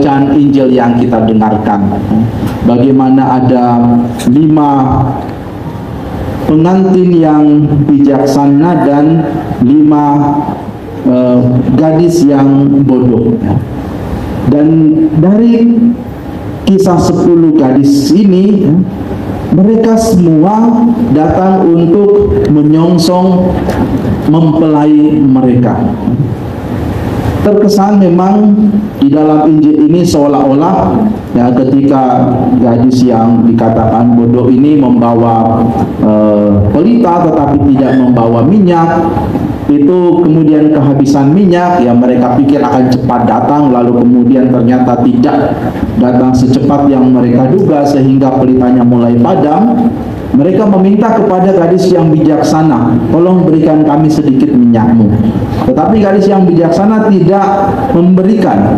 bacaan Injil yang kita dengarkan. Bagaimana ada 5 pengantin yang bijaksana dan 5 gadis yang bodoh. Dan dari kisah 10 gadis ini, mereka semua datang untuk menyongsong mempelai mereka. Terkesan memang di dalam Injil ini seolah-olah ya, ketika gadis yang dikatakan bodoh ini membawa pelita tetapi tidak membawa minyak, itu kemudian kehabisan minyak, ya mereka pikir akan cepat datang, lalu kemudian ternyata tidak datang secepat yang mereka duga sehingga pelitanya mulai padam. Mereka meminta kepada gadis yang bijaksana, tolong berikan kami sedikit minyakmu. Tetapi gadis yang bijaksana tidak memberikan,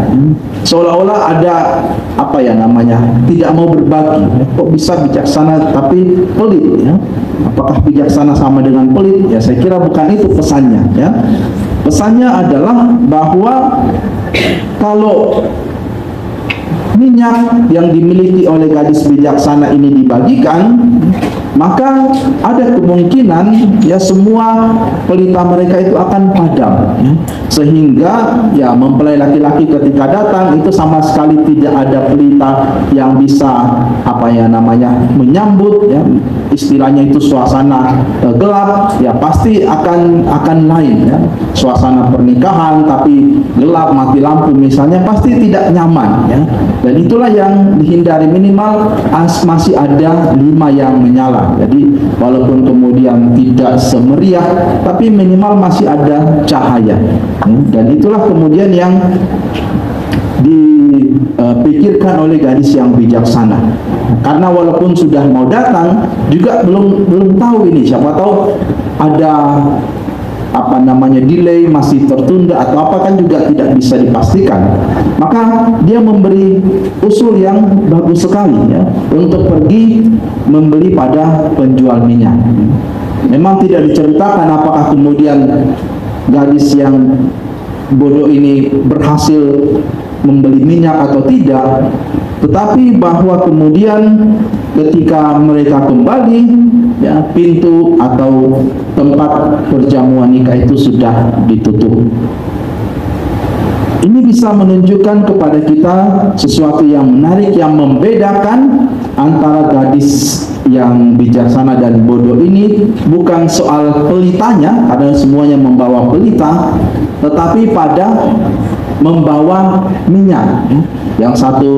seolah-olah ada apa ya namanya, tidak mau berbagi. Kok bisa bijaksana tapi pelit ya? Apakah bijaksana sama dengan pelit? Ya saya kira bukan itu pesannya ya. Pesannya adalah bahwa kalau minyak yang dimiliki oleh gadis bijaksana ini dibagikan, maka ada kemungkinan ya semua pelita mereka itu akan padam ya. Sehingga ya mempelai laki-laki ketika datang itu sama sekali tidak ada pelita yang bisa apa ya namanya menyambut ya, istilahnya itu suasana gelap ya, pasti akan lain ya. Suasana pernikahan tapi gelap, mati lampu misalnya, pasti tidak nyaman ya. Dan itulah yang dihindari, minimal masih ada 5 yang menyala. Jadi walaupun kemudian tidak semeriah, tapi minimal masih ada cahaya. Dan itulah kemudian yang dipikirkan oleh gadis yang bijaksana. Karena walaupun sudah mau datang, juga belum tahu ini, siapa tahu ada apa namanya delay, masih tertunda atau apa, kan juga tidak bisa dipastikan. Maka dia memberi usul yang bagus sekali ya, untuk pergi membeli pada penjual minyak. Memang tidak diceritakan apakah kemudian gadis yang bodoh ini berhasil membeli minyak atau tidak, tetapi bahwa kemudian ketika mereka kembali ya, pintu atau tempat perjamuan nikah itu sudah ditutup. Ini bisa menunjukkan kepada kita sesuatu yang menarik, yang membedakan antara gadis yang bijaksana dan bodoh ini. Bukan soal pelitanya, karena semuanya membawa pelita, tetapi pada membawa minyak. Yang satu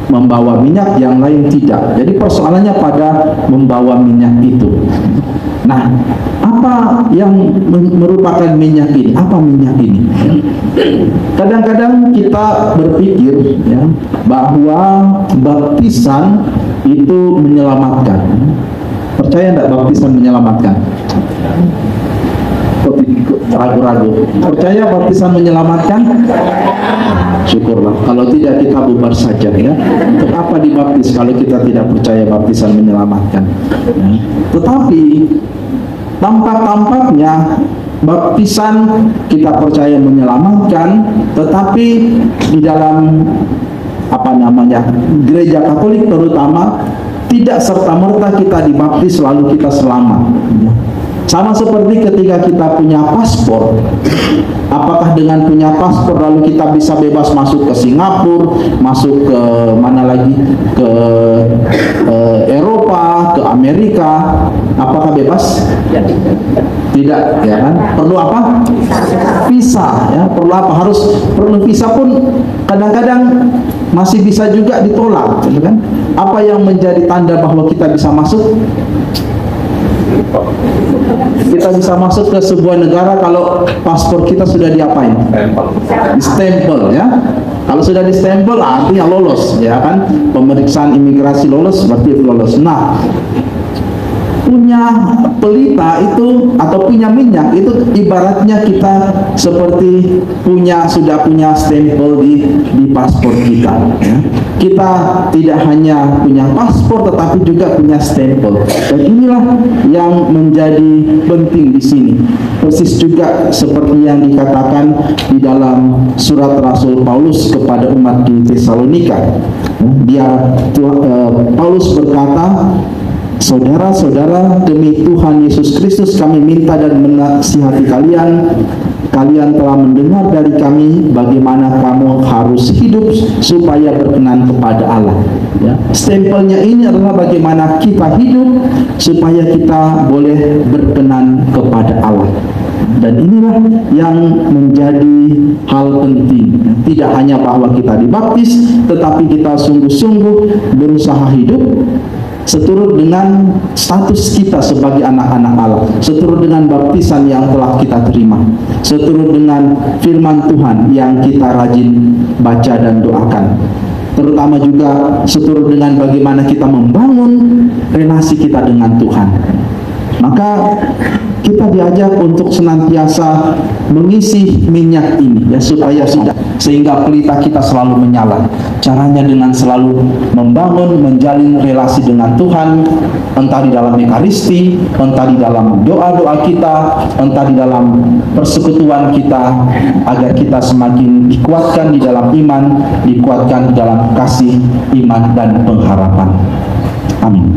membawa minyak, yang lain tidak. Jadi persoalannya pada membawa minyak itu. Nah, apa yang merupakan minyak ini? Apa minyak ini? Kadang-kadang kita berpikir ya, bahwa baptisan itu menyelamatkan. Percaya tidak baptisan menyelamatkan? Ragu-ragu. Percaya baptisan menyelamatkan? Syukurlah. Kalau tidak, kita bubar saja ya. Untuk apa dibaptis kalau kita tidak percaya baptisan menyelamatkan ya. Tetapi tampak-tampaknya baptisan kita percaya menyelamatkan, tetapi di dalam apa namanya gereja Katolik terutama, tidak serta-merta kita dibaptis lalu kita selamat. Sama seperti ketika kita punya paspor, apakah dengan punya paspor lalu kita bisa bebas masuk ke Singapura, masuk ke mana lagi, ke Eropa, ke Amerika? Apakah bebas? Tidak, ya kan? Perlu apa? Visa, ya. Perlu apa? Perlu visa pun kadang-kadang masih bisa juga ditolak, gitu kan? Apa yang menjadi tanda bahwa kita bisa masuk? Kita bisa masuk ke sebuah negara kalau paspor kita sudah diapain? Di-stempel ya. Kalau sudah di-stempel artinya lolos ya kan? Pemeriksaan imigrasi lolos, berarti lolos. Nah, punya pelita itu atau punya minyak itu ibaratnya kita seperti sudah punya stempel di paspor kita, ya. Kita tidak hanya punya paspor tetapi juga punya stempel, dan inilah yang menjadi penting di sini. Persis juga seperti yang dikatakan di dalam surat Rasul Paulus kepada umat di Tesalonika. Paulus berkata, "Saudara-saudara, demi Tuhan Yesus Kristus kami minta dan menasihati kalian. Kalian telah mendengar dari kami bagaimana kamu harus hidup supaya berkenan kepada Allah." Ya. Stempelnya ini adalah bagaimana kita hidup supaya kita boleh berkenan kepada Allah. Dan inilah yang menjadi hal penting. Tidak hanya bahwa kita dibaptis, tetapi kita sungguh-sungguh berusaha hidup seturut dengan status kita sebagai anak-anak Allah, seturut dengan baptisan yang telah kita terima, seturut dengan firman Tuhan yang kita rajin baca dan doakan, terutama juga seturut dengan bagaimana kita membangun relasi kita dengan Tuhan. Maka kita diajak untuk senantiasa mengisi minyak ini, ya, sehingga pelita kita selalu menyala. Caranya dengan selalu membangun, menjalin relasi dengan Tuhan, entah di dalam ekaristi, entah di dalam doa-doa kita, entah di dalam persekutuan kita, agar kita semakin dikuatkan di dalam iman, dikuatkan di dalam kasih, iman, dan pengharapan. Amin.